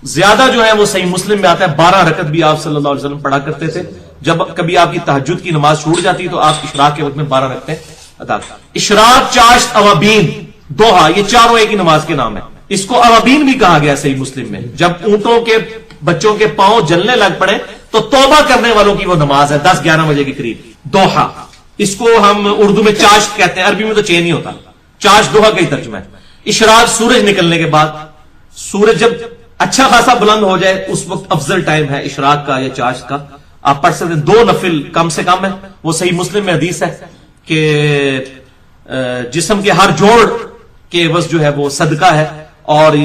زیادہ جو ہے وہ صحیح مسلم میں آتا ہے 12 رکعت بھی آپ صلی اللہ علیہ وسلم پڑھا کرتے تھے. جب کبھی آپ کی تہجد کی نماز چھوٹ جاتی تو آپ اشراق کے وقت میں 12 رکعتیں ادا کرتے. اشراق، چاشت، اوابین، دوحا، یہ چاروں ایک ہی نماز کے نام ہے. اس کو اوابین بھی کہا گیا صحیح مسلم میں. جب اونٹوں کے بچوں کے پاؤں جلنے لگ پڑے تو توبہ کرنے والوں کی وہ نماز ہے 10-11 بجے کے قریب. دوحا، اس کو ہم اردو میں چاشت کہتے ہیں، عربی میں تو چین ہی ہوتا. چاشت دوحا کا ہی ترجمہ ہے. اشراق سورج نکلنے کے بعد، سورج جب اچھا خاصا بلند ہو جائے اس وقت افضل ٹائم ہے اشراق کا یا چاشت کا. آپ پڑھ سکتے ہیں 2 نفل کم سے کم ہے. وہ صحیح مسلم میں حدیث ہے کہ جسم کے ہر جوڑ کے عوض جو ہے وہ صدقہ ہے، اور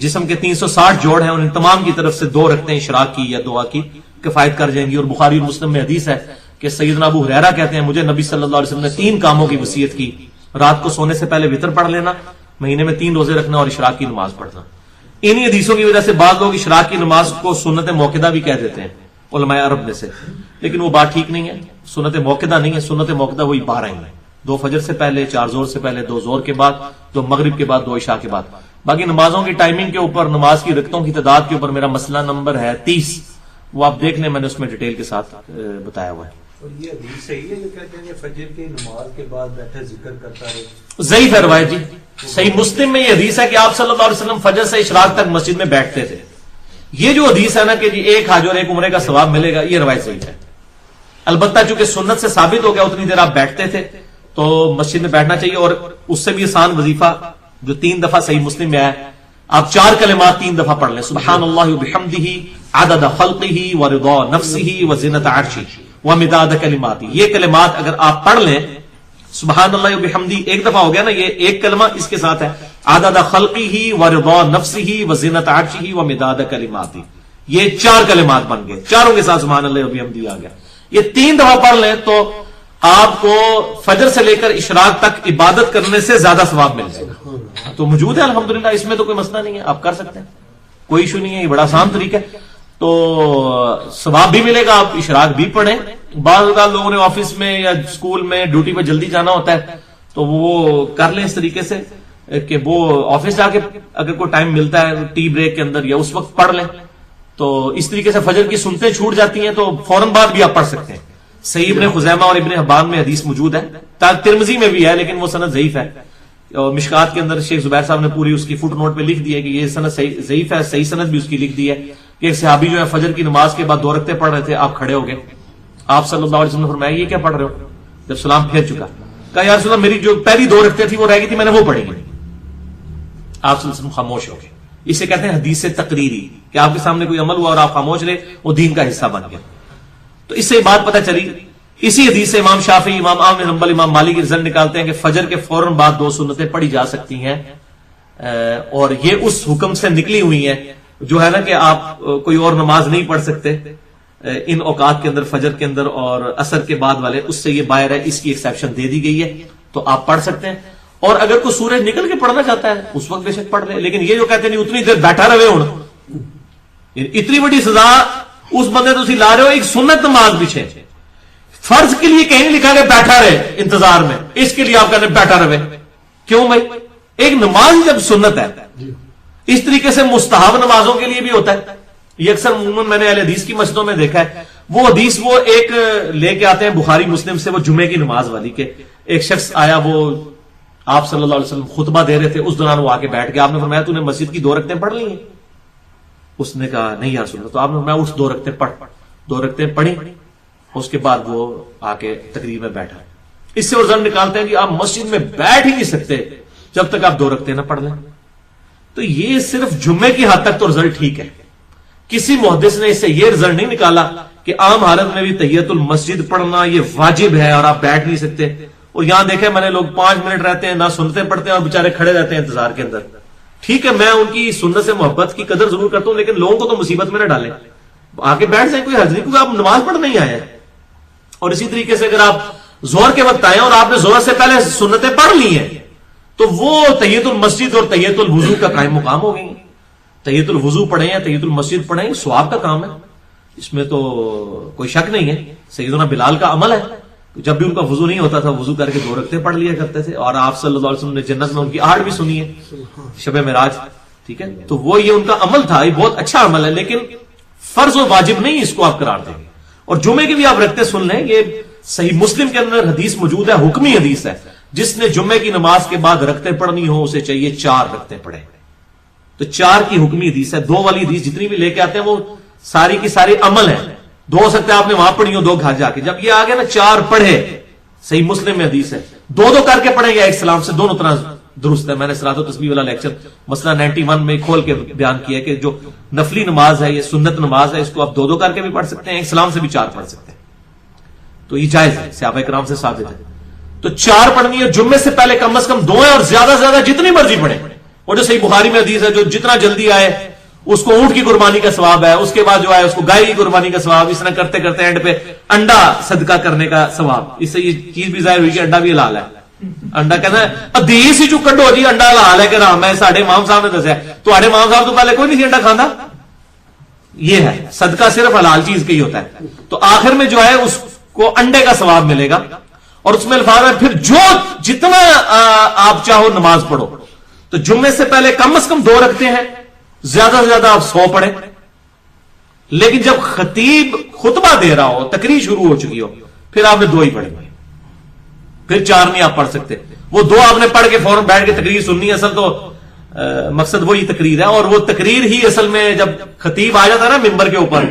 جسم کے 360 جوڑ ہیں ان تمام کی طرف سے 2 رکھتے ہیں اشراق کی یا دعا کی کفایت کر جائیں گی. اور بخاری اور مسلم میں حدیث ہے کہ سیدنا ابو ہریرہ کہتے ہیں مجھے نبی صلی اللہ علیہ وسلم نے 3 کاموں کی وصیت کی: رات کو سونے سے پہلے وتر پڑھ لینا، مہینے میں 3 روزے رکھنا، اور اشراق کی نماز پڑھنا. انہی حدیثوں کی وجہ سے بعض لوگ اشراق کی نماز کو سنت موقدہ بھی کہہ دیتے ہیں علماء عرب میں سے، لیکن وہ بات ٹھیک نہیں ہے. سنت موقدہ نہیں ہے، سنت موقدہ وہی 12 ہی ہیں: 2 فجر سے پہلے، 4 زور سے پہلے، 2 زور کے بعد، 2 مغرب کے بعد، 2 عشاء کے بعد. باقی نمازوں کی ٹائمنگ کے اوپر، نماز کی رکعتوں کی تعداد کے اوپر میرا مسئلہ نمبر ہے 30. وہ آپ دیکھ لیں، میں نے اس میں ڈیٹیل کے ساتھ بتایا ہوا ہے. اور یہ حدیث صحیح ہے جو کہتے ہیں کہ فجر کی نماز کے بعد بیٹھے ذکر کرتا ہے؟ ضعیف ہے روایت جی. صحیح مسلم میں یہ حدیث ہے کہ آپ صلی اللہ علیہ وسلم فجر سے اشراق تک مسجد میں بیٹھتے تھے. یہ جو حدیث ہے نا کہ جی 1 حج اور 1 عمرے کا ثواب ملے گا، یہ روایت صحیح ہے. البتہ چونکہ سنت سے ثابت ہو گیا اتنی دیر آپ بیٹھتے تھے تو مسجد میں بیٹھنا چاہیے. اور اس سے بھی آسان وظیفہ جو 3 دفعہ صحیح مسلم میں آیا، آپ 4 کلمات 3 دفعہ پڑھ لیں: سبحان اللہ وبحمدہ عدد خلقہ ورضا نفسہ وزنۃ عرشہ ومداد کلماتہ. یہ کلمات اگر آپ پڑھ لیں، سبحان اللہ وبحمدہ 1 دفعہ ہو گیا نا، یہ 1 کلمہ اس کے ساتھ ہے عدد خلقہ ورضا نفسہ وزنۃ عرشہ ومداد کلماتہ. یہ 4 کلمات بن گئے، چاروں کے ساتھ سبحان اللہ وبحمدہ آ گیا. یہ 3 دفعہ پڑھ لیں تو آپ کو فجر سے لے کر اشراق تک عبادت کرنے سے زیادہ ثواب مل جائے گا. تو موجود ہے الحمدللہ، اس میں تو کوئی مسئلہ نہیں ہے، آپ کر سکتے ہیں، کوئی ایشو نہیں ہے. یہ بڑا آسان طریقہ ہے، تو ثواب بھی ملے گا. آپ اشراق بھی پڑھیں. بعض اوقات لوگوں نے آفس میں یا اسکول میں ڈیوٹی پہ جلدی جانا ہوتا ہے تو وہ کر لیں اس طریقے سے کہ وہ آفس جا کے اگر کوئی ٹائم ملتا ہے ٹی بریک کے اندر یا اس وقت پڑھ لیں. تو اس طریقے سے فجر کی سنتیں چھوٹ جاتی ہیں تو فوراً بعد بھی آپ پڑھ سکتے ہیں. صحیح ابن خزیمہ اور ابن حبان میں حدیث موجود ہے، ترمذی میں بھی ہے لیکن وہ سند ضعیف ہے. اور مشکات کے اندر شیخ زبیر صاحب نے پوری اس کی فٹ نوٹ پہ لکھ دی ہے کہ یہ سند ضعیف ہے. صحیح سند بھی اس کی لکھ دی ہے کہ ایک صحابی جو ہے فجر کی نماز کے بعد 2 رکعتیں پڑھ رہے تھے، آپ کھڑے ہو گئے. آپ صلی اللہ علیہ وسلم نے فرمایا یہ کیا پڑھ رہے ہو؟ جب سلام پھیر چکا کہا یا رسول اللہ میری جو پہلی 2 رکعتیں تھی وہ رہ گئی تھی، میں نے وہ پڑھی. آپ صلی اللہ علیہ وسلم خاموش ہو گئے. اسے کہتے ہیں حدیث تقریری، کہ آپ کے سامنے کوئی عمل ہوا اور آپ خاموش رہے، وہ دین کا حصہ بن گیا. تو اس سے بات پتہ چلی. اسی حدیث سے امام شافعی، امام احمد بن حنبل، امام مالک رزق نکالتے ہیں کہ فجر کے فوراً بعد 2 سنتیں پڑھی جا سکتی ہیں. اور یہ اس حکم سے نکلی ہوئی ہیں جو ہے نا کہ آپ کوئی اور نماز نہیں پڑھ سکتے ان اوقات کے اندر، فجر کے اندر اور عصر کے بعد والے، اس سے یہ باہر ہے. اس کی ایکسیپشن دے دی گئی ہے تو آپ پڑھ سکتے ہیں. اور اگر کوئی سورج نکل کے پڑھنا چاہتا ہے اس وقت بے شک پڑھ لے. لیکن یہ جو کہتے ہیں اتنی دیر بیٹھا رہے ہوں، اتنی بڑی سزا اس بندے تو لا رہے ہو. ایک سنت نماز پیچھے فرض کے لیے کہیں لکھا کہ بیٹھا رہے انتظار میں، اس کے لیے آپ کہتے ہیں بیٹھا رہے. کیوں بھائی؟ ایک نماز جب سنت ہے، اس طریقے سے مستحب نمازوں کے لیے بھی ہوتا ہے. یہ اکثر عموماً میں نے اہل حدیث کی مسجدوں میں دیکھا ہے، وہ حدیث وہ ایک لے کے آتے ہیں بخاری مسلم سے، وہ جمعے کی نماز والی، کہ ایک شخص آیا، وہ آپ صلی اللہ علیہ وسلم خطبہ دے رہے تھے، اس دوران وہ آ کے بیٹھ گیا. آپ نے فرمایا تو نے مسجد کی 2 رکعتیں پڑھ لی ہیں؟ اس نے کہا نہیں یا رسول اللہ. تو آپ نے فرمایا اٹھ 2 رکعتیں پڑھ. 2 رکعتیں پڑھی، اس کے بعد وہ آ کے تقریر میں بیٹھا. اس سے وہ رزلٹ نکالتے ہیں کہ آپ مسجد میں بیٹھ ہی نہیں سکتے جب تک آپ 2 رکعتیں نہ پڑھ لیں. تو یہ صرف جمعے کی حد تک تو رزلٹ ٹھیک ہے. کسی محدث نے اس سے یہ رزلٹ نہیں نکالا کہ عام حالت میں بھی تحیت المسجد پڑھنا یہ واجب ہے اور آپ بیٹھ نہیں سکتے. اور یہاں دیکھیں میں نے لوگ 5 منٹ رہتے ہیں نہ سنتیں پڑھتے ہیں اور بےچارے کھڑے رہتے ہیں انتظار کے اندر. ٹھیک ہے میں ان کی سنت سے محبت کی قدر ضرور کرتا ہوں، لیکن لوگوں کو تو مصیبت میں نہ ڈالیں. آ کے بیٹھ جائیں، کوئی حرج نہیں، کیونکہ آپ نماز پڑھنے ہی آئے ہیں. اور اسی طریقے سے اگر آپ زہر کے وقت آئے اور آپ نے زہر سے پہلے سنتیں پڑھ لی ہیں تو وہ تحیت المسجد اور تحیت الوضو کا قائم مقام ہو گئی. تحیت الوضو پڑھیں یا تحیت المسجد پڑھیں، ثواب کا کام ہے، اس میں تو کوئی شک نہیں ہے. سیدنا بلال کا عمل ہے، جب بھی ان کا وضو نہیں ہوتا تھا وضو کر کے 2 رکعتیں پڑھ لیا کرتے تھے. اور آپ صلی اللہ علیہ وسلم نے جنت میں ان کی آہٹ بھی سنی ہے شب معراج. ٹھیک ہے، تو وہ یہ ان کا عمل تھا، یہ بہت اچھا عمل ہے، لیکن فرض و واجب نہیں اس کو آپ قرار دیں گے. اور جمعے کی بھی آپ رکھتے سن لیں، یہ صحیح مسلم کے اندر حدیث موجود ہے، حکمی حدیث ہے، جس نے جمعے کی نماز کے بعد رکھتے پڑھنی ہو اسے چاہیے 4 رکھتے پڑھے. تو 4 کی حکمی حدیث ہے. 2 والی حدیث جتنی بھی لے کے آتے ہیں وہ ساری کی ساری عمل ہے. 2 ہو سکتا ہے آپ نے وہاں پڑھی ہو، 2 گھر جا کے. جب یہ آگے نا 4 پڑھے، صحیح مسلم میں حدیث ہے، 2 کر کے پڑھیں یا ایک سلام سے، دونوں طرح درست ہے. میں نے صلاۃ و تسبیح والا لیکچر مسئلہ 91 میں کھول کے بیان کیا کہ جو نفلی نماز ہے، یہ سنت نماز ہے، اس کو آپ 2 کر کے بھی پڑھ سکتے ہیں، ایک سلام سے بھی 4 پڑھ سکتے ہیں. تو یہ جائز ہے، صحابہ کرام سے ثابت ہے. تو 4 پڑھنی ہے جمعے سے پہلے، کم از کم 2 ہیں، اور زیادہ سے زیادہ جتنی مرضی پڑھیں. اور جو صحیح بخاری میں حدیث ہے، جو جتنا جلدی آئے اس کو اونٹ کی قربانی کا ثواب ہے، اس کے بعد جو ہے اس کو گائے کی قربانی کا ثواب، اس طرح کرتے کرتے اینڈ پہ انڈا صدقہ کرنے کا ثواب. اس سے یہ چیز بھی ظاہر ہوئی کہ انڈا بھی حلال ہے. انڈا کہنا ہے حدیث ہی جو کڈو جی انڈا حلال ہے کہ رام ہے، ساڈے امام صاحب نے دسیا. تہاڈے امام صاحب تو پہلے کوئی نہیں سی انڈا کھاندا. یہ ہے صدقہ صرف حلال چیز کا ہی ہوتا ہے. تو آخر میں جو ہے اس کو انڈے کا ثواب ملے گا. اور اس میں الفاظ ہے پھر جو جتنا آپ چاہو نماز پڑھو. تو جمعے سے پہلے کم از کم 2 رکھتے ہیں، زیادہ سے زیادہ آپ 100 پڑھیں. لیکن جب خطیب خطبہ دے رہا ہو، تقریر شروع ہو چکی ہو، پھر آپ نے 2 ہی پڑھیں گے، پھر 4 نہیں آپ پڑھ سکتے. وہ 2 آپ نے پڑھ کے فوراً بیٹھ کے تقریر سننی ہے. اصل تو مقصد وہی تقریر ہے، اور وہ تقریر ہی اصل میں جب خطیب آ جاتا ہے نا ممبر کے اوپر،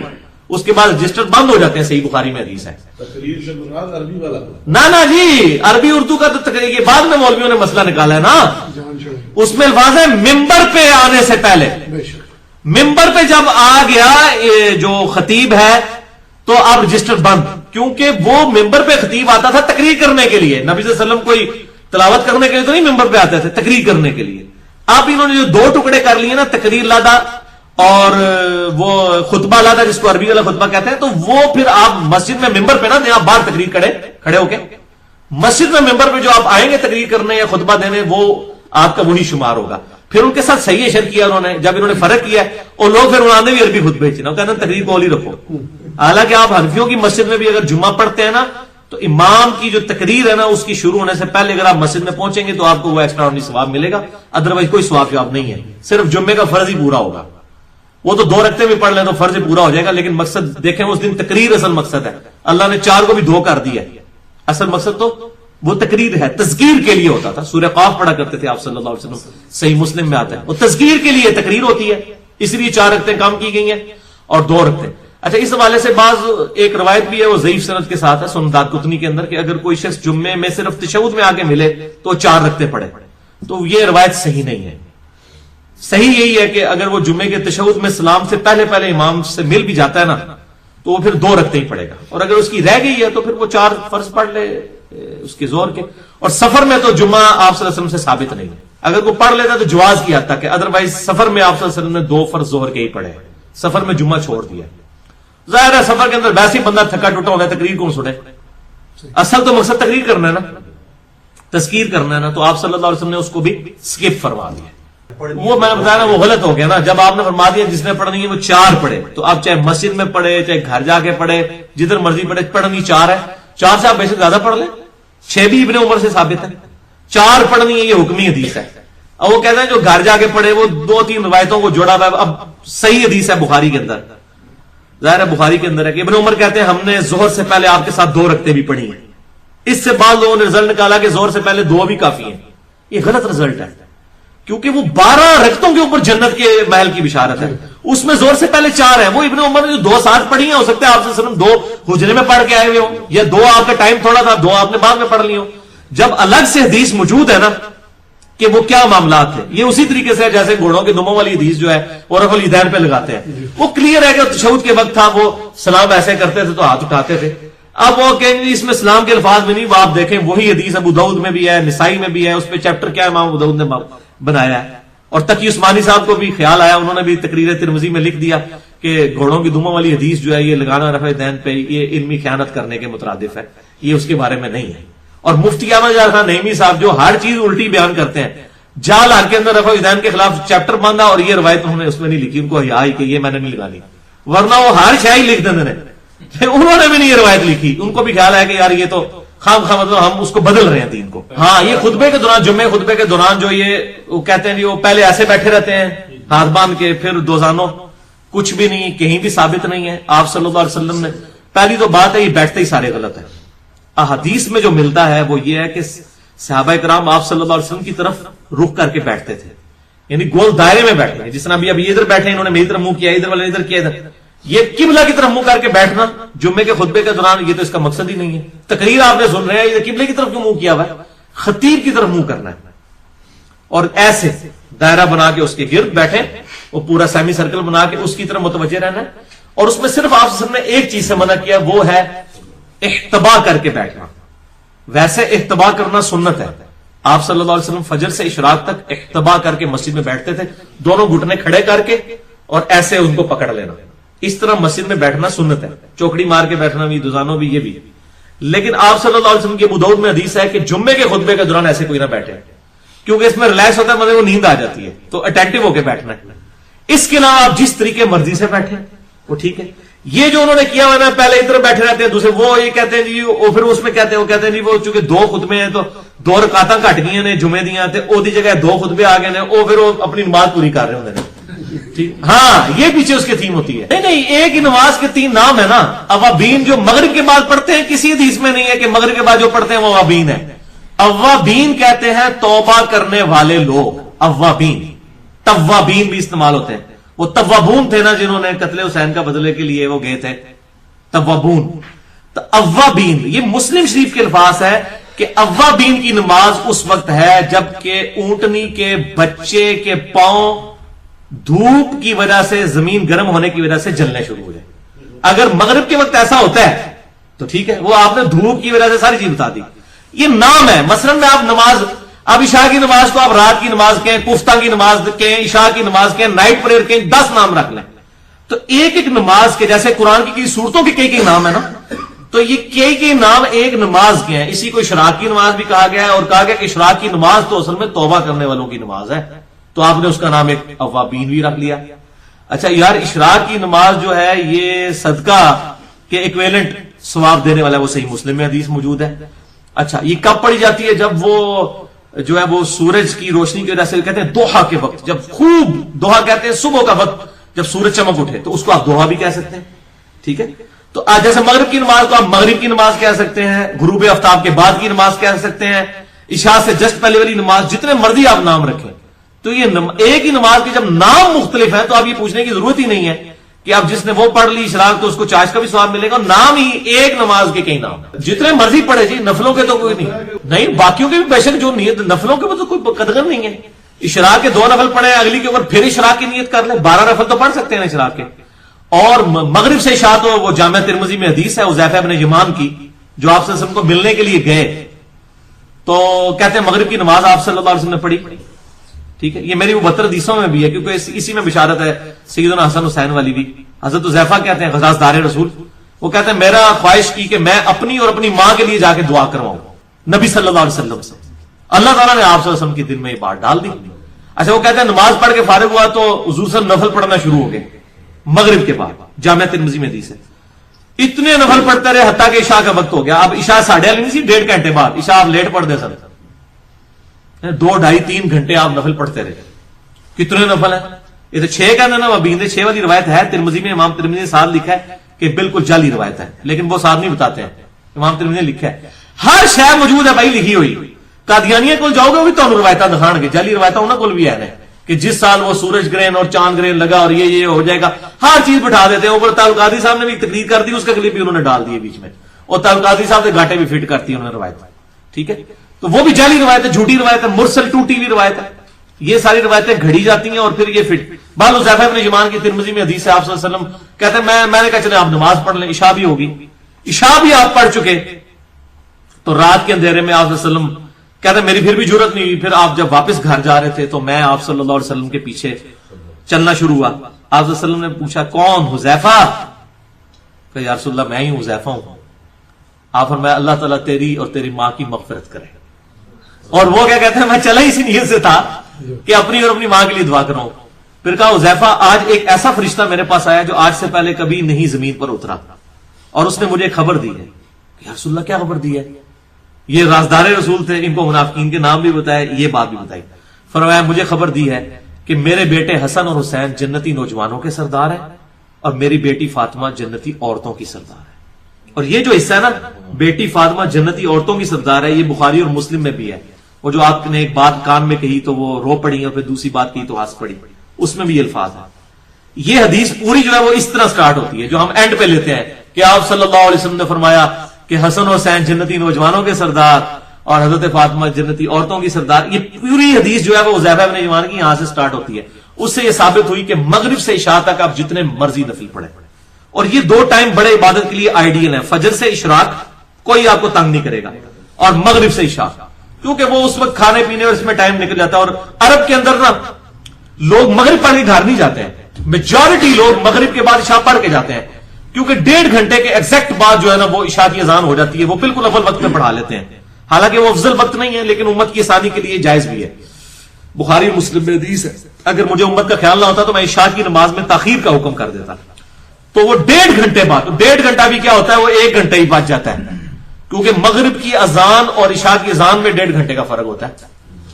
اس کے بعد رجسٹر بند ہو جاتے ہیں. صحیح بخاری میں حدیث ہے. تقریر سے مراد عربی والا نہ جی، عربی اردو کا تو تقریر یہ بعد میں مولویوں نے مسئلہ نکالا ہے نا. اس میں الفاظ ہے ممبر پہ آنے سے پہلے. ممبر پہ جب آ گیا جو خطیب ہے تو اب رجسٹر بند، کیونکہ وہ ممبر پہ خطیب آتا تھا تقریر کرنے کے لیے. نبی صلی اللہ علیہ وسلم کوئی تلاوت کرنے کے لیے تو نہیں ممبر پہ آتے تھے، تقریر کرنے کے لیے. اب انہوں نے جو 2 ٹکڑے کر لیے نا، تقریر لادا اور وہ خطبہ لادا، جس کو عربی والا خطبہ کہتے ہیں، تو وہ پھر آپ مسجد میں ممبر پہ نہ آپ باہر تقریر کھڑے ہو کے مسجد میں ممبر پہ جو آپ آئیں گے تقریر کرنے یا خطبہ دینے، وہ آپ کا وہی شمار ہوگا. پھر ان کے ساتھ صحیح اشر کیا انہوں نے، جب انہوں نے فرق کیا اور لوگ پھر انہوں نے بھی عربی خطبے چنا، کہتے ہیں تقریر کو ہی رکھو. حالانکہ آپ حنفیوں کی مسجد میں بھی اگر جمعہ پڑھتے ہیں نا، تو امام کی جو تقریر ہے نا اس کی شروع ہونے سے پہلے اگر آپ مسجد میں پہنچیں گے تو آپ کو وہ ایکسٹرا آرڈنری ثواب ملے گا. ادروائز کوئی ثواب جواب نہیں ہے، صرف جمعے کا فرض ہی پورا ہوگا. وہ تو 2 رکھتے بھی پڑھ لیں تو فرض پورا ہو جائے گا. لیکن مقصد دیکھیں، اس دن تقریر اصل مقصد ہے. اللہ نے 4 کو بھی 2 کر دیا. اصل مقصد تو وہ تقریر ہے، تذکیر کے لیے ہوتا تھا. سورہ قاف پڑھا کرتے تھے آپ صلی اللہ علیہ وسلم، صحیح مسلم میں آتا ہے. وہ تذکیر کے لیے تقریر ہوتی ہے، اس لیے 4 رکھتے کام کی گئی ہیں اور 2 رکھتے. اچھا، اس حوالے سے بعض ایک روایت بھی ہے، وہ ضعیف سند کے ساتھ ہے سنن دارقطنی کے اندر، کہ اگر کوئی شخص جمعے میں صرف تشہد میں آ کے ملے تو 4 رکھتے پڑے. تو یہ روایت صحیح نہیں ہے. صحیح یہی ہے کہ اگر وہ جمعے کے تشہد میں سلام سے پہلے امام سے مل بھی جاتا ہے نا، تو وہ پھر 2 رکھتے ہی پڑے گا. اور اگر اس کی رہ گئی ہے تو پھر وہ 4 فرض پڑھ لے اس کے زور کے. اور سفر میں تو جمعہ آپ صلی اللہ علیہ وسلم سے ثابت نہیں ہے. اگر وہ پڑھ لیتا تو جواز کی حد تک ہے، ادروائز سفر میں آپ صلی اللہ علیہ وسلم نے 2 فرض ظہر کے ہی پڑھے، سفر میں جمعہ چھوڑ دیا. ظاہر ہے سفر کے اندر ویسے ہی بندہ تھکا ٹوٹا ہوتا ہے، تقریر کون سنے؟ اصل تو مقصد تقریر کرنا ہے نا، تذکیر کرنا ہے نا. تو آپ صلی اللہ علیہ وسلم نے اس کو بھی سکپ فرما دیا. وہ میں نے بتایا نا، وہ غلط ہو گیا نا. جب آپ نے فرما دیا جس نے پڑھنی ہے وہ 4 پڑھے، تو آپ چاہے مسجد میں پڑھے، چاہے گھر جا کے پڑھے، جدھر مرضی پڑھے، پڑھنی 4 ہے. 4 سے آپ بے شک زیادہ پڑھ لیں، 6 بھی ابن عمر سے ثابت ہے. 4 پڑھنی ہے، یہ حکمی حدیث ہے. اور وہ کہتے ہیں جو گھر جا کے پڑھے، وہ 2-3 روایتوں کو جوڑا ہوا ہے. اب صحیح حدیث ہے بخاری کے اندر، ظاہر ہے بخاری کے اندر ہے کہ ابن عمر کہتے ہیں ہم نے ظہر سے پہلے آپ کے ساتھ 2 رکھتے بھی پڑھی ہیں. اس سے بعد لوگوں نے رزلٹ نکالا کہ ظہر سے پہلے 2 بھی کافی ہیں. یہ غلط رزلٹ ہے، کیونکہ وہ 12 رکعتوں کے اوپر جنت کے محل کی بشارت ہے. اس میں ظہر سے پہلے 4 ہے. وہ ابن عمر نے جو 2 ساتھ پڑھی ہیں، ہو سکتا ہے آپ صلی اللہ علیہ وسلم 2 حجرے میں پڑھ کے آئے ہوئے ہوں، یا 2 آپ کا ٹائم تھوڑا تھا، 2 آپ نے بعد میں پڑھ لی ہوں. جب الگ سے حدیث موجود ہے نا کہ وہ کیا معاملات ہیں، یہ اسی طریقے سے جیسے گھوڑوں کے دموں والی حدیث جو ہے وہ رفع الیدین پہ لگاتے ہیں، وہ کلیئر ہے کہ تشہد کے وقت تھا وہ سلام ایسے کرتے تھے تو ہاتھ اٹھاتے تھے. اب وہ کہیں گے اس میں سلام کے الفاظ میں نہیں، وہ آپ دیکھیں وہی حدیث ابو داؤد میں بھی ہے، نسائی میں بھی ہے. اس پہ چیپٹر کیا ہے امام ابو داؤد نے بنایا ہے. اور تقی عثمانی صاحب کو بھی خیال آیا، انہوں نے بھی تقریر ترمذی میں لکھ دیا کہ گھوڑوں کی دموں والی حدیث جو ہے یہ لگانا رفع الیدین پہ یہ علمی خیانت کرنے کے مترادف ہے، یہ اس کے بارے میں نہیں ہے. اور مفتی احمد خان نعیمی صاحب جو ہر چیز الٹی بیان کرتے ہیں، جال آگ کے اندر رفع الیدین کے خلاف چیپٹر باندھا اور یہ روایت انہوں نے اس میں نہیں لکھی، ان کو حیا ہی کہ یہ میں نے نہیں لگانی، ورنہ وہ ہر شاہی لکھ دیتے ہیں. انہوں نے بھی نہیں یہ روایت لکھی، ان کو بھی خیال ہے کہ یار یہ تو خام خام مطلب ہم اس کو بدل رہے ہیں دین کو. ہاں، یہ خطبے کے دوران، جمعے خطبے کے دوران جو یہ وہ کہتے ہیں جی وہ پہلے ایسے بیٹھے رہتے ہیں ہاتھ باندھ کے پھر دوزانوں کچھ بھی نہیں، کہیں بھی ثابت نہیں ہے آپ صلی اللہ علیہ وسلم نے. پہلی تو بات ہے یہ بیٹھتے ہی سارے غلط ہے. احادیث میں جو ملتا ہے وہ یہ ہے کہ صحابہ کرام آپ صلی اللہ علیہ وسلم کی طرف رخ کر کے بیٹھتے تھے، یعنی گول دائرے میں بیٹھے ہیں. جس طرح ابھی ادھر بیٹھے انہوں نے میری طرف منہ کیا، ادھر والے ادھر کیا، ادھر. یہ قبلہ کی طرف منہ کر کے بیٹھنا جمعے کے خطبے کے دوران یہ تو اس کا مقصد ہی نہیں ہے. تقریر آپ نے سن رہے ہیں، یہ قبلے کی طرف کیوں منہ کیا ہوا ہے؟ خطیب کی طرف منہ کرنا ہے اور ایسے دائرہ بنا کے اس کے گرد بیٹھے، وہ پورا سیمی سرکل بنا کے اس کی طرف متوجہ رہنا ہے. اور اس میں صرف آپ صلی اللہ علیہ وسلم نے ایک چیز سے منع کیا، وہ ہے احتبا کر کے بیٹھنا. ویسے احتبا کرنا سنت ہے. آپ صلی اللہ علیہ وسلم فجر سے اشراق تک احتبا کر کے مسجد میں بیٹھتے تھے، دونوں گھٹنے کھڑے کر کے اور ایسے ان کو پکڑ لینا. اس طرح مسجد میں بیٹھنا سنت ہے، چوکڑی مار کے بیٹھنا بھی، دوزانوں بھی، یہ بھی. لیکن آپ صلی اللہ علیہ وسلم کی ابو داؤد میں حدیث ہے کہ جمعے کے خطبے کے دوران ایسے کوئی نہ بیٹھے، کیونکہ اس میں ریلیکس ہوتا ہے، مطلب وہ نیند آ جاتی ہے، تو اٹینٹو ہو کے بیٹھنا ہے. اس کے علاوہ آپ جس طریقے مرضی سے بیٹھے وہ ٹھیک ہے. یہ جو انہوں نے کیا ہوا نا، پہلے ادھر بیٹھے رہتے ہیں، دوسرے وہ یہ کہتے ہیں جی، وہ پھر اس میں کہتے ہیں، وہ کہتے ہیں جی وہ چونکہ دو خطبے ہیں تو 2 رکعتاں گھٹ گئی نے جمعے دیاں تے او دی جگہ 2 خطبے آ گئے نے، وہ پھر وہ اپنی نماز پوری کر رہے ہوتے ہیں. ہاں یہ پیچھے اس کی تھیم ہوتی ہے. نہیں ایک ہی نماز کے 3 نام ہے نا. اوابین جو مغرب کے بعد پڑھتے ہیں، کسی حدیث میں نہیں ہے کہ مغرب کے بعد جو پڑھتے ہیں وہ اوابین ہے. اوابین کہتے ہیں توبہ کرنے والے لوگ. اوابین، توابین بھی استعمال ہوتے ہیں. وہ توابون تھے نا جنہوں نے قتل حسین کا بدلے کے لیے وہ گئے تھے، توابون. تو اوابین یہ مسلم شریف کے الفاظ ہے کہ اوابین کی نماز اس وقت ہے جب کہ اونٹنی کے بچے کے پاؤں دھوپ کی وجہ سے، زمین گرم ہونے کی وجہ سے جلنے شروع ہو جائے. اگر مغرب کے وقت ایسا ہوتا ہے تو ٹھیک ہے، وہ آپ نے دھوپ کی وجہ سے ساری چیز بتا دی. یہ نام ہے. مثلا میں آپ نماز، اب عشاء کی نماز کو آپ رات کی نماز کہیں، کفتہ کی نماز کہیں، عشاء کی نماز کہیں، نائٹ پریئر کہیں، 10 نام رکھ لیں. تو ایک ایک نماز کے، جیسے قرآن کی صورتوں کے کئی نام ہے نا، تو یہ کئی نام ایک نماز کے ہیں. اسی کو اشراق کی نماز بھی کہا گیا ہے، اور کہا گیا کہ اشراق کی نماز تو اصل میں توبہ کرنے والوں کی نماز ہے، تو آپ نے اس کا نام ایک اوابین بھی رکھ لیا. اچھا یار، اشراق کی نماز جو ہے یہ صدقہ کے ایکویلنٹ ثواب دینے والا ہے، وہ صحیح مسلم میں حدیث موجود ہے. اچھا یہ کب پڑھی جاتی ہے؟ جب وہ جو ہے وہ سورج کی روشنی کی وجہ سے، کہتے ہیں دوحا کے وقت، جب خوب دوحا کہتے ہیں صبح کا وقت جب سورج چمک اٹھے، تو اس کو آپ دوحا بھی کہہ سکتے ہیں. ٹھیک ہے. تو آج جیسے مغرب کی نماز کو آپ مغرب کی نماز کہہ سکتے ہیں، غروب آفتاب کے بعد کی نماز کہہ سکتے ہیں، عشاء سے جسٹ پہلے والی نماز، جتنے مرضی آپ نام رکھیں. تو یہ ایک ہی نماز کے جب نام مختلف ہیں تو آپ یہ پوچھنے کی ضرورت ہی نہیں ہے کہ اب جس نے وہ پڑھ لی اشراق تو اس کو چاش کا بھی ثواب ملے گا. نام ہی ایک نماز کے کئی نام، جتنے مرضی پڑھے جی. نفلوں کے تو کوئی نہیں، باقیوں کے بھی بے شک جو نیت، نفلوں کے تو کوئی قدر نہیں ہے. اشراق کے 2 نفل پڑھے، اگلی کے اوپر پھر اشراق کی نیت کر لیں، 12 نفل تو پڑھ سکتے ہیں اشراق کے. اور مغرب سے عشاء تو وہ جامع ترمذی میں حدیث ہے حذیفہ بن یمان کی، جو آپ صلی اللہ علیہ وسلم کو ملنے کے لیے گئے تو کہتے ہیں مغرب کی نماز آپ صلی اللہ علیہ وسلم نے پڑھی. ٹھیک ہے. یہ میری 72 حدیثوں میں بھی ہے، کیونکہ اسی میں بشارت ہے سیدنا حسن حسین والی بھی. حضرت حذیفہ کہتے ہیں غزازدار رسول، وہ کہتے ہیں میرا خواہش کی کہ میں اپنی اور اپنی ماں کے لیے جا کے دعا کرواؤں نبی صلی اللہ علیہ وسلم سے. اللہ تعالیٰ نے آپ صلی اللہ علیہ وسلم کے دل میں یہ بات ڈال دی. اچھا وہ کہتے ہیں نماز پڑھ کے فارغ ہوا تو حضور صلی اللہ علیہ وسلم نفل پڑھنا شروع ہو گئے مغرب کے بعد. جامع ترمذی میں حدیث ہے. اتنے نفل پڑھتے رہے حتیٰ کہ عشاء کا وقت ہو گیا. اب عشاء 8:30 نہیں سی، 1.5 گھنٹے بعد عشاء آپ لیٹ پڑھ دے سر، 2 ڈھائی 3 گھنٹے آپ نفل پڑھتے رہے. کتنے نفل ہیں؟ یہ تو 6 کا نا ابین 6 والی روایت ہے ترمذی میں. امام ترمذی نے ساتھ لکھا ہے کہ بالکل جعلی روایت ہے، لیکن وہ ساتھ نہیں بتاتے ہیں. امام ترمذی نے لکھا ہے ہر شے موجود ہے بھائی لکھی ہوئی. قادیانیہ کو جاؤ گے وہ بھی تمہیں روایتیں دکھان گے، جعلی روایتیں انہوں کو بھی ہے کہ جس سال وہ سورج گرہن اور چاند گرہن لگا اور یہ ہو جائے گا، ہر چیز بٹھا دیتے ہیں. اوپر تعلق قادری صاحب نے بھی تقریر کر دی، اس کا کلپ بھی انہوں نے ڈال دیے بیچ میں، اور تعلق قادری صاحب نے گھاٹے بھی فٹ کرتی انہوں نے روایت. ٹھیک ہے. تو وہ بھی جعلی روایت ہے، جھوٹی روایت ہے، مرسل ٹوٹی ہوئی روایت ہے. یہ ساری روایتیں گھڑی جاتی ہیں اور پھر یہ فٹ. بال حذیفہ بن یمان کی ترمذی میں حدیث ہے، آپ صلی اللہ علیہ وسلم کہتے ہیں میں نے کہا چلے آپ نماز پڑھ لیں، عشاء بھی ہوگی. عشاء بھی آپ پڑھ چکے تو رات کے اندھیرے میں آپ صلی اللہ علیہ وسلم کہتے ہیں میری پھر بھی ضرورت نہیں ہوئی. پھر آپ جب واپس گھر جا رہے تھے تو میں آپ صلی اللہ علیہ وسلم کے پیچھے چلنا شروع ہوا. آپ صلی اللہ علیہ وسلم نے پوچھا کون؟ حذیفہ. کہ یا رسول اللہ میں ہی حذیفہ ہوں. آپ فرمایا اللہ تعالیٰ تیری اور تیری ماں کی مغفرت کرے. اور وہ کیا کہتے ہیں میں چلا ہی اسی نیت سے تھا کہ اپنی اور اپنی ماں کے لیے دعا کراؤں. پھر کہا حذیفہ آج ایک ایسا فرشتہ میرے پاس آیا جو آج سے پہلے کبھی نہیں زمین پر اترا، اور اس نے مجھے خبر دی ہے. یا رسول اللہ کیا خبر دی ہے؟ یہ رازدار رسول تھے، ان کو منافقین کے نام بھی بتائے، یہ بات بھی بتائی. فرمایا مجھے خبر دی ہے کہ میرے بیٹے حسن اور حسین جنتی نوجوانوں کے سردار ہیں اور میری بیٹی فاطمہ جنتی عورتوں کی سردار ہے. اور یہ جو حصہ ہے نا بیٹی فاطمہ جنتی عورتوں کی سردار ہے، یہ بخاری اور مسلم میں بھی ہے. وہ جو آپ نے ایک بات کان میں کہی تو وہ رو پڑی اور پھر دوسری بات کہی تو ہنس پڑی، اس میں بھی یہ الفاظ ہے. یہ حدیث پوری جو ہے وہ اس طرح سٹارٹ ہوتی ہے جو ہم اینڈ پہ لیتے ہیں کہ آپ صلی اللہ علیہ وسلم نے فرمایا کہ حسن و حسین جنتی نوجوانوں کے سردار اور حضرت فاطمہ جنتی عورتوں کی سردار. یہ پوری حدیث جو ہے وہ حذیفہ بن یمان کی یہاں سے سٹارٹ ہوتی ہے. اس سے یہ ثابت ہوئی کہ مغرب سے عشاء تک آپ جتنے مرضی نفل پڑھیں، اور یہ دو ٹائم بڑے عبادت کے لیے آئیڈیل ہیں. فجر سے اشراق کوئی آپ کو تنگ نہیں کرے گا، اور مغرب سے عشاء کیونکہ وہ اس وقت کھانے پینے اور اس میں ٹائم نکل جاتا ہے. اور عرب کے اندر نا لوگ مغرب پڑھ کے گھر نہیں جاتے ہیں، میجورٹی لوگ مغرب کے بعد عشاء پڑھ کے جاتے ہیں کیونکہ 1.5 گھنٹے کے ایگزیکٹ بعد جو ہے نا وہ عشاء کی اذان ہو جاتی ہے. وہ بالکل اول وقت میں پڑھا لیتے ہیں، حالانکہ وہ افضل وقت نہیں ہے لیکن امت کی آسانی کے لیے جائز بھی ہے. بخاری مسلم میں حدیث ہے اگر مجھے امت کا خیال نہ ہوتا تو میں عشاء کی نماز میں تاخیر کا حکم کر دیتا. تو وہ 1.5 گھنٹے بعد، 1.5 گھنٹہ بھی کیا ہوتا ہے وہ 1 گھنٹہ ہی بچ جاتا ہے کیونکہ مغرب کی اذان اور عشاء کی اذان میں 1.5 گھنٹے کا فرق ہوتا ہے.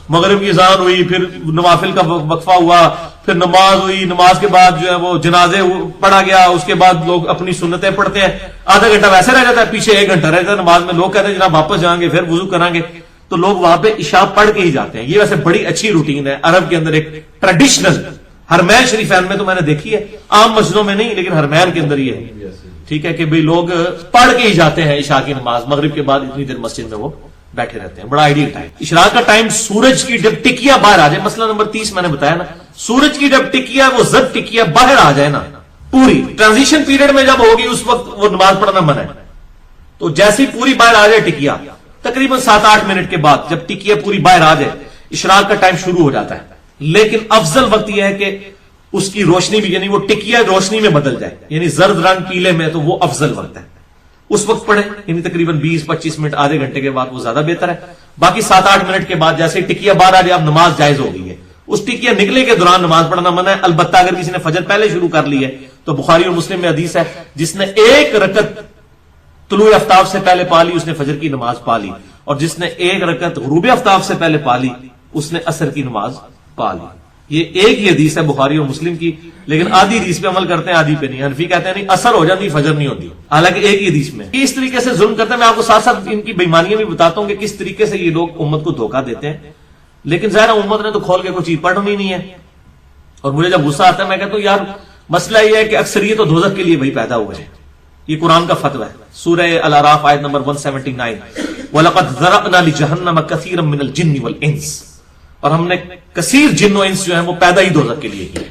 مغرب کی اذان ہوئی، پھر نوافل کا وقفہ ہوا، پھر نماز ہوئی، نماز کے بعد جو ہے وہ جنازے پڑھا گیا، اس کے بعد لوگ اپنی سنتیں پڑھتے ہیں. آدھا گھنٹہ ویسے رہ جاتا ہے، پیچھے 1 گھنٹہ رہ جاتا ہے نماز میں. لوگ کہتے ہیں جناب واپس جائیں گے پھر وضو کریں گے، تو لوگ وہاں پہ عشاء پڑھ کے ہی جاتے ہیں. یہ ویسے بڑی اچھی روٹین ہے عرب کے اندر، ایک ٹریڈیشنل. حرمین شریفین میں تو میں نے دیکھی ہے، عام مسجدوں میں نہیں لیکن حرمین کے اندر یہ ہے ٹھیک ہے کہ بھئی لوگ پڑھ کے ہی جاتے ہیں عشاء کی نماز. مغرب کے بعد اتنی دیر مسجد میں وہ بیٹھے رہتے ہیں. بڑا آئیڈیل ٹائم. اشراق کا ٹائم سورج کی جب ٹکیا باہر آ جائے، مسئلہ نمبر 30 میں نے بتایا نا، سورج کی جب ٹکیا وہ زد ٹکیا باہر آ جائے نا، پوری ٹرانزیشن پیریڈ میں جب ہوگی اس وقت وہ نماز پڑھنا منع ہے. تو جیسی پوری باہر آ جائے ٹکیا، تقریباً 7-8 منٹ کے بعد جب ٹکیا پوری باہر آ جائے اشراق کا ٹائم شروع ہو جاتا ہے. لیکن افضل وقت یہ ہے کہ اس کی روشنی بھی یعنی وہ ٹکیا روشنی میں بدل جائے، یعنی زرد رنگ پیلے میں، تو وہ افضل وقت ہے اس وقت پڑھیں. یعنی تقریباً 20-25 منٹ آدھے گھنٹے کے بعد وہ زیادہ بہتر ہے. باقی 7-8 منٹ کے بعد جیسے ٹکیا باہر آ جائے اب نماز جائز ہو گئی ہے. اس ٹکیا نکلے کے دوران نماز پڑھنا منع ہے. البتہ اگر کسی نے فجر پہلے شروع کر لی ہے تو بخاری اور مسلم میں حدیث ہے جس نے 1 رکعت طلوع آفتاب سے پہلے پا لی اس نے فجر کی نماز پا لی، اور جس نے 1 رکعت غروب آفتاب سے پہلے پا لی اس نے عصر کی نماز پا لی. یہ ایک ہی حدیث ہے بخاری اور مسلم کی، لیکن آدھی حدیث پہ عمل کرتے ہیں آدھی پہ نہیں. حنفی کہتے ہیں نہیں اثر ہو جاتی فجر نہیں ہوتی، حالانکہ ایک ہی حدیث میں. اس طریقے سے ظلم کرتے ہیں. میں آپ کو ساتھ ساتھ ان کی بےمانیاں بھی بتاتا ہوں کہ کس طریقے سے یہ لوگ امت کو دھوکہ دیتے ہیں. لیکن ظاہر امت نے تو کھول کے کوئی چیز پڑھنی نہیں ہے. اور مجھے جب غصہ آتا ہے میں کہتا ہوں یار مسئلہ یہ ہے کہ اکثریت تو دوزخ کے لیے وہی پیدا ہوئے ہیں. یہ قرآن کا فتویٰ ہے، سورہ الاعراف آیت نمبر 179، وَلَقَدْ ذَرَأْنَا لِجَهَنَّمَ كَثِيرًا مِنَ الْجِنِّ وَالْإِنسِ، اور ہم نے کثیر جن و انس جو ہیں وہ پیدا ہی دوزخ کے لیے کیے.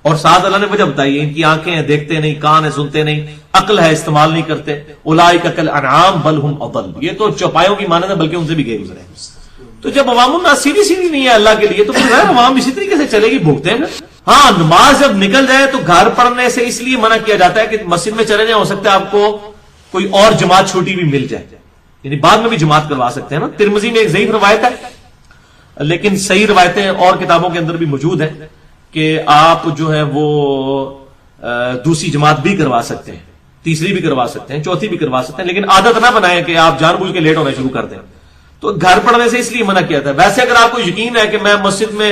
اور ساتھ اللہ نے وجہ بتائی ہے ان کی آنکھیں ہیں دیکھتے نہیں، کان ہے سنتے نہیں، عقل ہے استعمال نہیں کرتے. اولئک کالانعام بل هم اضل، یہ تو چوپایوں کی مانند ہے بلکہ ان سے بھی گئے گزرے. تو جب عوام الناس سیدھی سیدھی نہیں ہے اللہ کے لیے تو پھر عوام اسی طریقے سے چلے گی بھوکتے ہیں. ہاں نماز جب نکل جائے تو گھر پڑھنے سے اس لیے منع کیا جاتا ہے کہ مسجد میں چلے جائیں، ہو سکتا ہے آپ کو کوئی اور جماعت چھوٹی بھی مل جائے، یعنی بعد میں بھی جماعت کروا سکتے ہیں نا. ترمذی میں ایک ضعیف روایت ہے لیکن صحیح روایتیں اور کتابوں کے اندر بھی موجود ہیں کہ آپ جو ہے وہ دوسری جماعت بھی کروا سکتے ہیں، تیسری بھی کروا سکتے ہیں، چوتھی بھی کروا سکتے ہیں، لیکن عادت نہ بنائیں کہ آپ جان بوجھ کے لیٹ ہونا شروع کر دیں. تو گھر پڑھنے سے اس لیے منع کیا تھا. ویسے اگر آپ کو یقین ہے کہ میں مسجد میں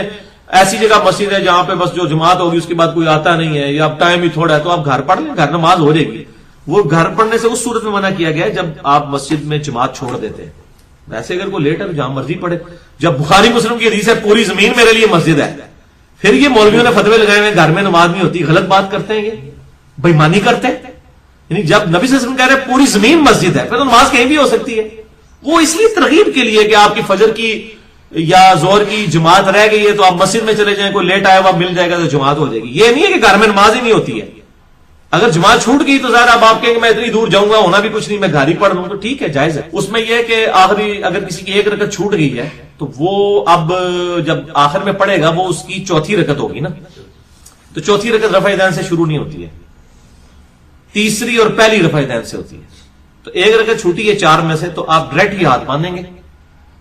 ایسی جگہ مسجد ہے جہاں پہ بس جو جماعت ہوگی اس کے بعد کوئی آتا نہیں ہے یا اب ٹائم ہی تھوڑا ہے تو آپ گھر پڑھ لیں، گھر نماز ہو جائے گی. وہ گھر پڑھنے سے اس صورت میں منع کیا گیا ہے جب آپ مسجد میں جماعت چھوڑ دیتے ہیں. ویسے اگر کوئی لیٹ ہے تو جہاں مرضی پڑھے. جب بخاری مسلم کی حدیث ہے پوری زمین میرے لیے مسجد ہے، پھر یہ مولویوں نے فتوے لگائے ہوئے گھر میں نماز نہیں ہوتی، غلط بات کرتے ہیں، یہ بےمانی کرتے ہیں. یعنی جب نبی صلی اللہ علیہ وسلم کہہ رہے ہیں پوری زمین مسجد ہے پھر تو نماز کہیں بھی ہو سکتی ہے. وہ اس لیے ترغیب کے لیے کہ آپ کی فجر کی یا زور کی جماعت رہ گئی ہے تو آپ مسجد میں چلے جائیں، کوئی لیٹ آیا ہوا مل جائے گا تو جماعت ہو جائے گی. یہ نہیں ہے کہ گھر میں نماز ہی نہیں ہوتی ہے. اگر جماعت چھوٹ گئی تو ظاہر اب آپ کہیں کہ میں اتنی دور جاؤں گا، ہونا بھی کچھ نہیں، میں گھر ہی پڑھ لوں تو ٹھیک ہے جائز ہے. اس میں یہ ہے کہ آخری اگر کسی کی 1 رکعت چھوٹ گئی ہے تو وہ اب جب آخر میں پڑھے گا وہ اس کی چوتھی رکعت ہوگی نا، تو چوتھی رکعت رفع دین سے شروع نہیں ہوتی ہے، تیسری اور پہلی رفع دین سے ہوتی ہے. تو 1 رکعت چھوٹی ہے 4 میں سے تو آپ ڈائریکٹ ہی ہاتھ باندھیں گے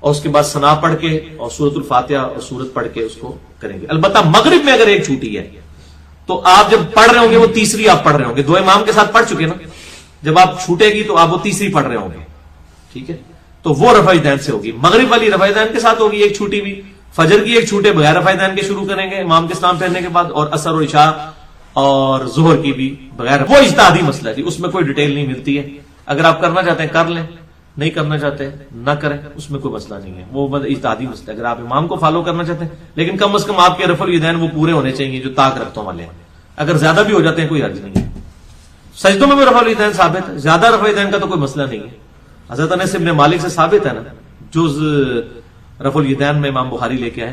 اور اس کے بعد ثنا پڑھ کے اور سورۃ الفاتحہ اور سورت پڑھ کے اس کو کریں گے. البتہ مغرب میں اگر ایک چھوٹی ہے تو آپ جب پڑھ رہے ہوں گے وہ تیسری آپ پڑھ رہے ہوں گے، 2 امام کے ساتھ پڑھ چکے نا، جب آپ چھوٹے گی تو آپ وہ تیسری پڑھ رہے ہوں گے، ٹھیک ہے. تو وہ رفع دین سے ہوگی، مغرب والی رفع دین کے ساتھ ہوگی ایک چھوٹی بھی، فجر کی ایک چھوٹے بغیر رفع دین کے شروع کریں گے امام کے سلام پھیرنے کے بعد، اور عصر اور عشاء اور ظہر کی بھی بغیر، وہ اجتہادی مسئلہ ہے جی، اس میں کوئی ڈیٹیل نہیں ملتی ہے، اگر آپ کرنا چاہتے ہیں کر لیں، نہیں کرنا چاہتے نہ کریں، اس میں کوئی مسئلہ نہیں ہے، وہ اجتہادی مسئلہ ہے، اگر آپ امام کو فالو کرنا چاہتے ہیں، لیکن کم از کم آپ کے رفع الیدین وہ پورے ہونے چاہیے جو طاق رختوں والے ہیں، اگر زیادہ بھی ہو جاتے ہیں کوئی حرج نہیں ہے۔ سجدوں میں بھی رفع الیدین ثابت ہے، زیادہ رفع الیدین کا تو کوئی مسئلہ نہیں ہے، حضرت انس بن مالک سے ثابت ہے نا، جز رفع الیدین میں امام بخاری لے کے آئے۔